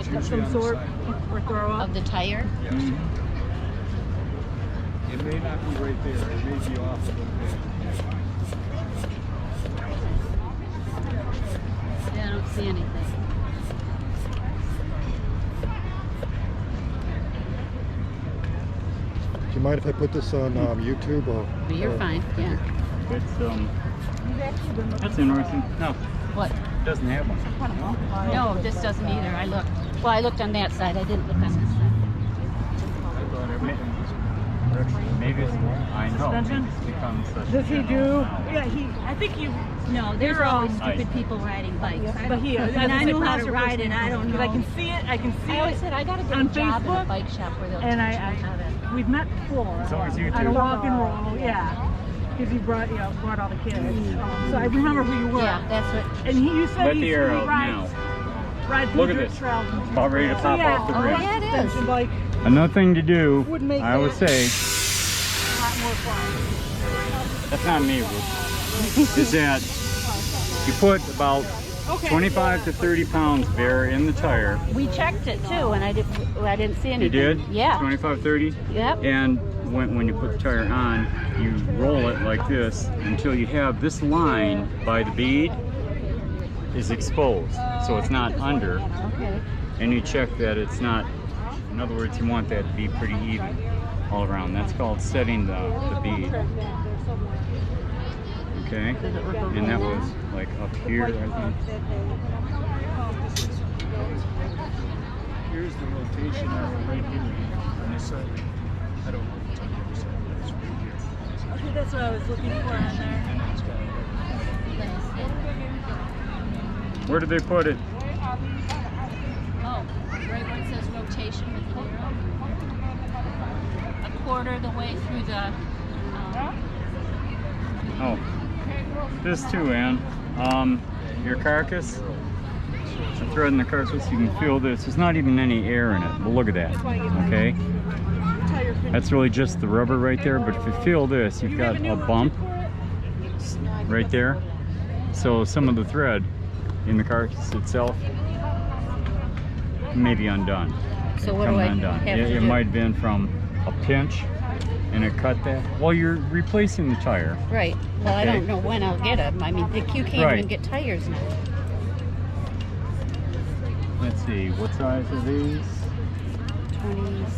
there? of some sort or throw up. Of the tire? Mhm. It may not be right there. It may be off a little bit. Yeah, I don't see anything. Do you mind if I put this on YouTube? Or, But you're fine. Yeah. It's that's interesting. No, What? it doesn't have one. No, this doesn't either. I looked. Well, I looked on that side. I didn't look on this side. Maybe it's, I know, Suspension? it's become such Does he a do? general now. Yeah, I think you. No, there's You're, always I- stupid people riding bikes. But he. And I knew how to ride it. I don't know. I can see it. I can see I always it. said I gotta get on a job in a Facebook, bike shop where they'll And teach me how to. we've met before. It's always you On two. a walk and roll, yeah. Because you brought all the kids. So I remember who you were. Yeah, that's what. And you said Let he the arrow rides Look at dirt this. trails and About ready to so pop yeah, off the Oh, rim. yeah, it is. suspension bike, Another thing to do, Would make I would that- say, a lot more fun. that's not me, is that you put about Okay. 25 to 30 pounds of air in the tire. We checked it too, and I didn't see anything. You did? Yeah. 25, 30? Yep. And when you put the tire on, you roll it like this until you have this line by the bead is exposed. So it's not under. Okay. And you check that it's not, in other words, you want that to be pretty even all around. That's called setting the bead. Okay? And that was like up here, I think. Here's the rotation area right here on this side. I don't know what's on the other side, but it's right here. Okay, that's what I was looking for on there. And it's got Where did they put it? Oh, right where it says rotation with the arrow. A quarter of the way through the. Oh, this too, Ann. Your carcass, the thread in the carcass, you can feel this. There's not even any air in it. But look at that, okay? Tire finish. That's really just the rubber right there, but if you feel this, you've got a bump right there. So some of the thread in the carcass itself may be undone. So It what do come I undone. have to It do? might have been from a pinch and it cut that. Well, you're replacing the tire. Right. Well, I Okay. don't know when I'll get them. I mean, you can't Right. even get tires now. Let's see, what size are these?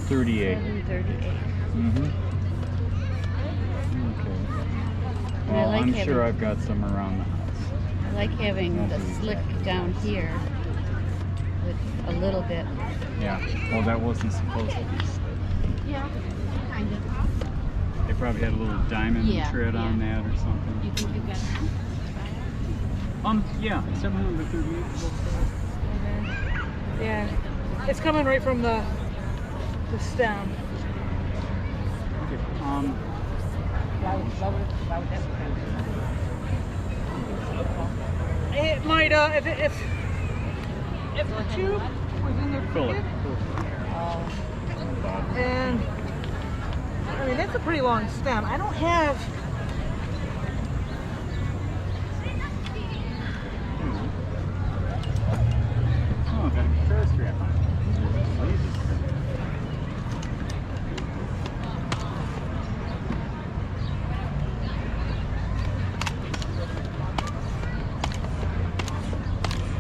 38. 38. Mm-hmm. Okay. And I Well, like I'm having- sure I've got some around the house. I like having the slick down here with a little bit. Yeah. Well, that wasn't supposed to be slick. Yeah, kind of. They probably had a little diamond Yeah, tread on yeah. that or something. You think you got Yeah, 738. Yeah, it's coming right from the stem. Okay. It might if the tube was in there Fill it. and I mean that's a pretty long stem. I don't have. Oh, got a guitar strap on it.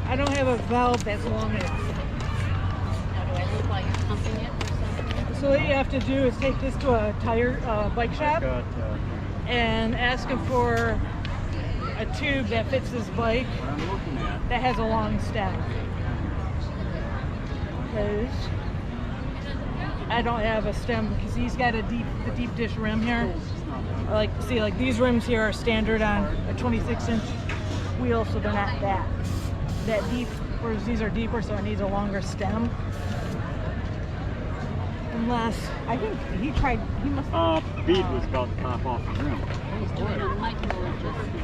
I don't have a valve that's long enough. How do I look while you're pumping it or something? So what you have to do is take this to a tire bike shop Got, and ask him for a tube that fits his bike What I'm looking at. that has a long stem. Because I don't have a stem because he's got the deep dish rim here. Like, see, like these rims here are standard on a 26-inch wheel, so they're not that deep. Whereas these are deeper, so it needs a longer stem. Unless I think he must. Bead was about to pop off the rim. He's doing a micro adjustment.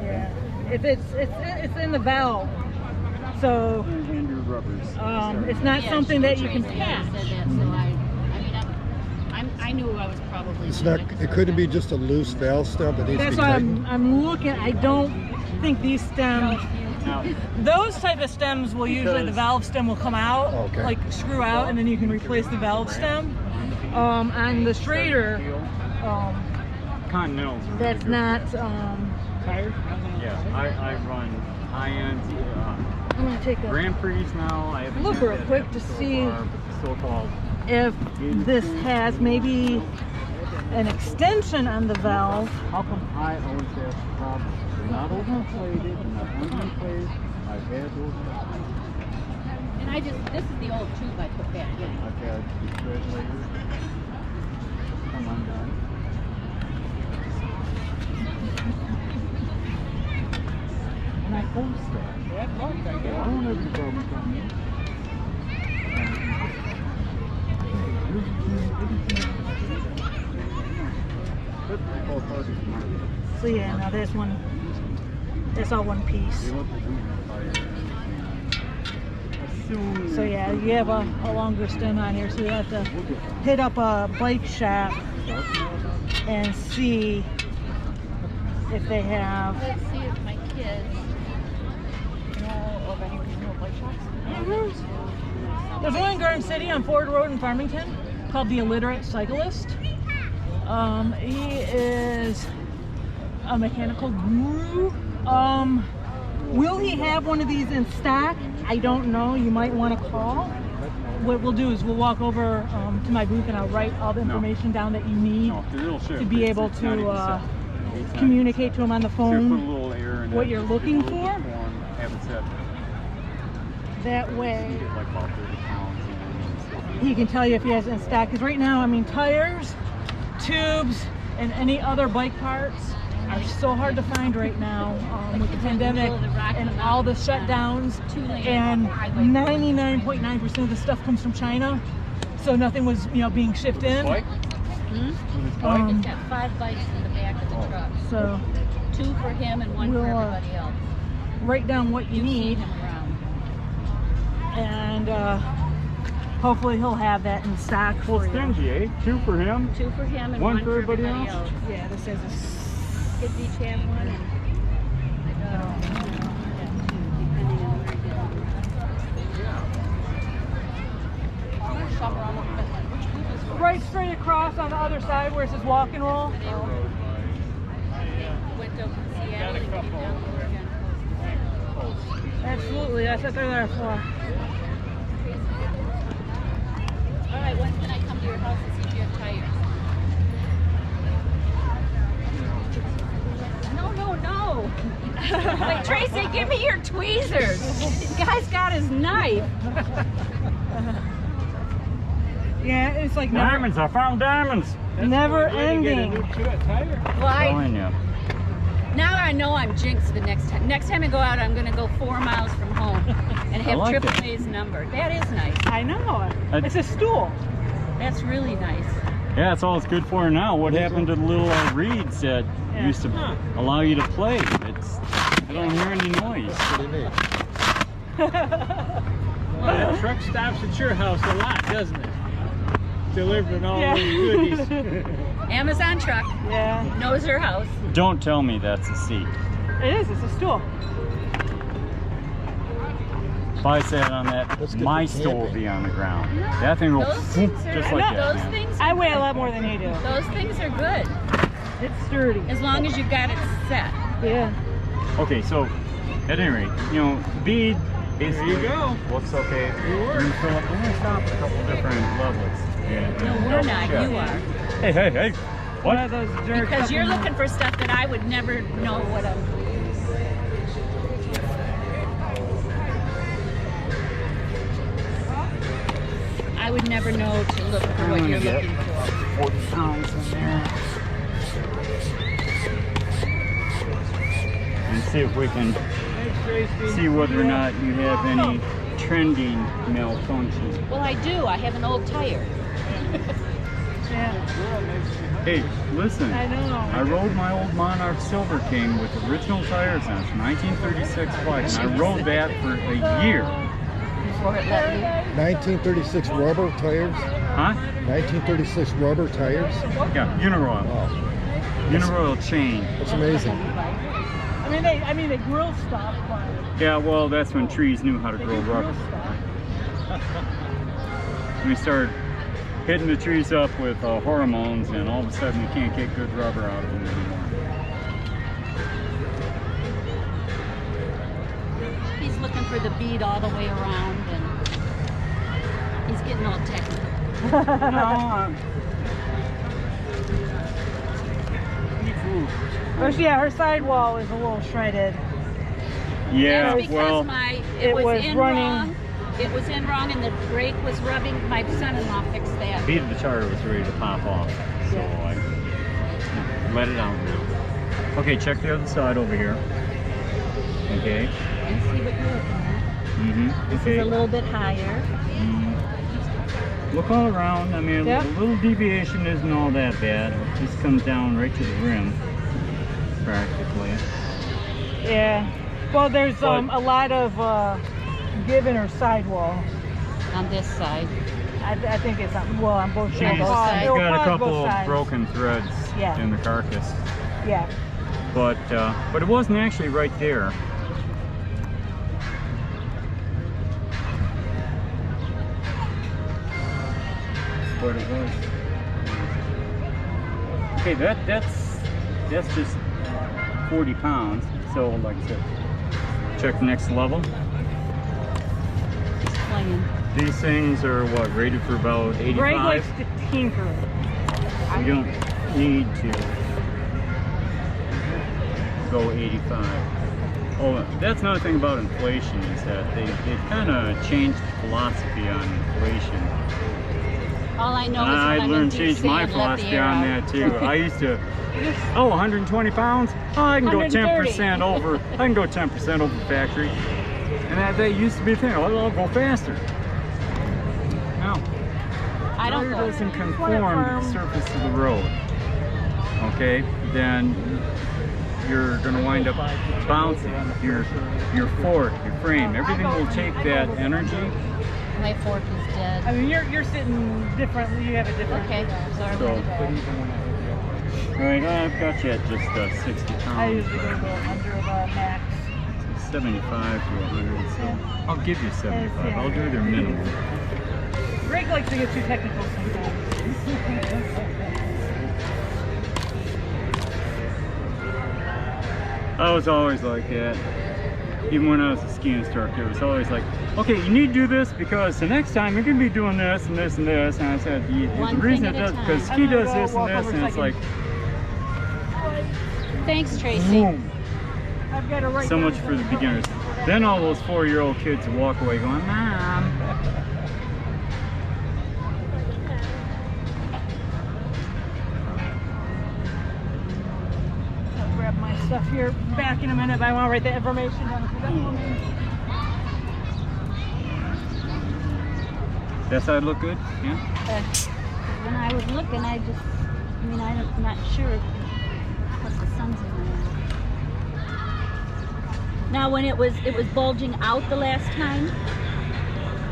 Yeah, if it's in the valve, so it's not Yeah, something that you can Tracy patch. said that, so I knew I was probably. It's not. It couldn't be just a loose valve stem that needs That's to be why tightened. I'm looking. I don't think these stems. Now, Those type of stems will usually the valve stem will come out, Okay. like screw out, and then you can replace the valve stem. On the Schrader, Continentals. are that's really not. Tires? good. Yeah, I run high-end I'm gonna take a Grand Prix now. I haven't look had real that quick to so see far, but the so-called if this has maybe an extension on the valve. How come I always have problems? They're not overinflated, they're not underinflated. I've had those. And this is the old tube I put back in. I've had the thread layers come undone. And I post that. Bad luck, I I guess. don't have any problems on me. So yeah, now there's one. It's all one piece. So yeah, you have a longer stem on here, so you have to hit up a bike shop and see if they have. Let's see if my kids know of any reasonable bike shops. There's one in Garden City on Ford Road in Farmington called The Illiterate Cyclist. He is a mechanical guru. Will he have one of these in stock? I don't know. You might want to call. What we'll do is we'll walk over to my booth and I'll write all the information down that you need to be able to communicate to him on the phone what you're looking for. That way he can tell you if he has it in stock. Because right now, I mean, tires, tubes, and any other bike parts are so hard to find right now with the pandemic and all the shutdowns. And 99.9% of the stuff comes from China, so nothing was, being shipped in. It's got 5 bikes in the back of the truck. So 2 for him and 1 for everybody else. write down what you need, Him around. and hopefully he'll have that in stock for you. Stingy, eh? 2 for him. 2 for him and One 1 for for everybody everybody else? else. Yeah, this says Kids each have one. And, depending on where you go. right straight across on the other side where it says walk and roll. Went over to Seattle and came down here again. Absolutely, that's what they're there for. All right, when can I come to your house and see if you have tires? No. Wait, Tracy, give me your tweezers. This guy's got his knife. Yeah, it's like never, Diamonds! I found diamonds! never Way to get a ending. new tire. Well, Telling you. now I know I'm jinxed the next time. Next time I go out, I'm going to go 4 miles from home and have like Triple it. A's number. That is nice. I know. It's a stool. That's really nice. Yeah, that's all it's good for now. What happened to the little reeds that Yeah. used to allow you to play? I don't hear any noise. Pretty neat. Well, that truck stops at your house a lot, doesn't it? Delivering all Yeah. those goodies. Amazon truck Yeah, knows her house. Don't tell me that's a seat. it is. It's a stool. If I sat on that, Let's get my the stool would camping. be on the ground. That thing will Those things are, just like that, those man. things. I weigh a lot more than you do. Those things are good It's sturdy. as long as you got it set. Yeah. Okay, so at any rate, bead There you go. Looks okay. We're gonna stop at a couple different levels. No, we're not. You are. Hey, hey, hey. One What? of those jerks Because up you're in the- looking for stuff that I would never know what a... I would never know to look for I'm what gonna you're get looking for. 40 pounds in there. And see if we can Thanks, Tracy. see whether or not you have any trending malfunctions. Well, I do. I have an old tire. Yeah, Hey, listen. I know. I rode my old Monarch Silver King with original tires on it, 1936 Flat, and I rode that for a year. Before it let me. 1936 rubber tires. Huh? 1936 rubber tires. Yeah, Uniroyal. Wow, Uniroyal chain. that's amazing. I mean, they grill stuff, but Yeah, well, that's when trees knew how to they grow do grill rubber. stuff. We started hitting the trees up with hormones, and all of a sudden we can't get good rubber out of them anymore. He's looking for the bead all the way around, and he's getting all technical. Oh, yeah, her sidewall is a little shredded. Yeah, That's because well, it it was was in running- wrong. It was in wrong, and the brake was rubbing. My son-in-law fixed that. bead of the tire was ready to pop off, so I let it out now. Okay, check the other side over here. Okay. And see what you're looking at. Mm-hmm. This Okay. is a little bit higher. Look all around. I mean, Yep. a little deviation isn't all that bad. It just comes down right to the rim, practically. Yeah. Well, there's But- a lot of give in her sidewall. On this side. I think it's on, well, on both She's sides. both sides. It'll got a cause couple both of sides. broken threads Yeah. in the carcass, Yeah. but it wasn't actually right there. But it was. Okay, that's just 40 pounds. So like I said, check the next level. He's playing. These things are what, rated for about 85? Greg likes to tinker. You don't need to go 85. Oh, that's another thing about inflation is that they kind of changed the philosophy on inflation. All I know is I when I'm in learned to deep change my sand, let the philosophy air on out. that too. I used to, 120 pounds? Oh, I can go 130. 10% over. I can go 10% over factory. And that used to be a thing. I'll go faster. No. I don't Tire go. doesn't conform to the surface of the road. Okay, then you're gonna wind up bouncing. Your fork, your frame, everything will take that energy. My fork is dead. I mean, you're sitting differently. You have a different. Okay, sorry. So, right, I've got you at just 60 I pounds. usually go under the max. 75 to 100, so I'll give you 75. I'll do their minimum. Greg likes to get too technical sometimes. I was always like that. Even when I was a ski instructor, it was always like, okay, you need to do this because the next time you're going to be doing this and this and this. And I said, the One reason thing it at a does, time. because I'm ski gonna does go this walk and this, over and it's like, second. Thanks, Tracy. boom, I've got to write so down much for the beginners. Then all those 4-year-old kids would walk away going, Mom. I'll grab my stuff here back in a minute, but I want to write the information down. If you don't want me. That side look good? Yeah? When I was looking, I'm not sure what the sun's in there. Now, when it was bulging out the last time.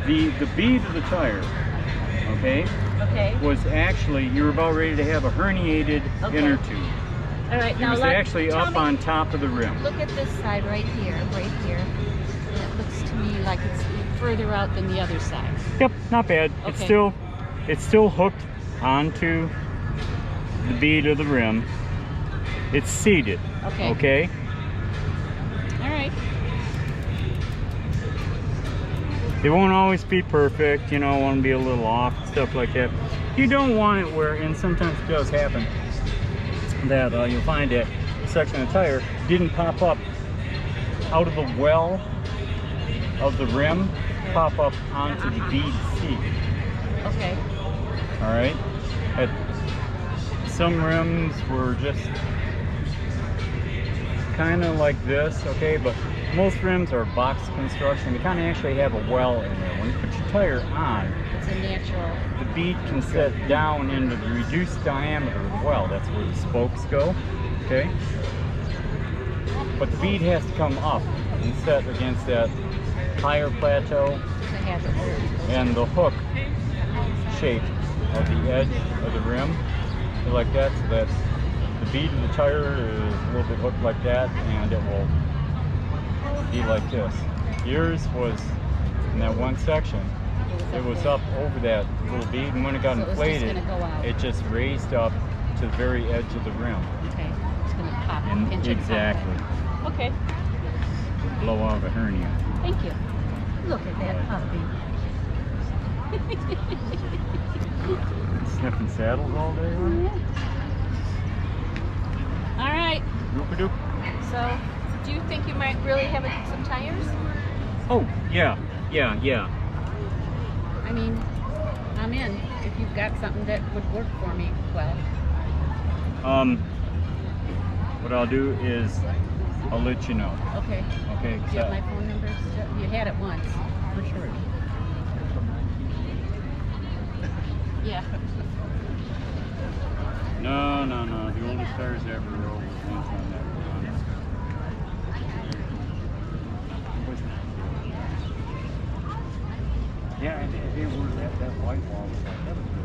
The bead of the tire, okay, Okay. was actually, you were about ready to have a herniated Okay. inner tube. All right. It Now was actually tell up me- on top of the rim. Look at this side right here, And it looks to me like it's further out than the other side. Yep, not bad. Okay. It's still hooked onto the bead of the rim. It's seated. Okay. Okay. All right. They won't always be perfect, you know, want to be a little off, stuff like that. You don't want it where, and sometimes it does happen, that you'll find that a section of tire didn't pop up out of the well of the rim, pop up onto the bead seat. Okay. All right. Some rims were just kind of like this, okay, but most rims are box construction. They kind of actually have a well in there. When you put your tire on, It's a natural. the bead can set down into the reduced diameter of the well. That's where the spokes go, okay? But the bead has to come up and set against that higher plateau, To have it where it's supposed and the hook shape of the edge of the rim is like that, so that the bead of the tire is a little bit hooked like that, and it will be like this. Yours was in that one section. It was up over that little bead, and when it got So it was just inflated, gonna go out. it just raised up to the very edge of the rim. Okay. It's going to pop. And pinch and pop. exactly, Okay. blow out a hernia. Thank you. Look at that puppy. Sniffing saddles all day, huh? All right. Doop-a-doop. So, do you think you might really have some tires? Oh, yeah. I mean, I'm in. If you've got something that would work for me, well. What I'll do is I'll let you know. Okay. Okay. Do you have my phone number? You had it once. For sure. Yeah. No. The oldest tires ever rolled was ones on that run. Yeah, they were that white wall was like that.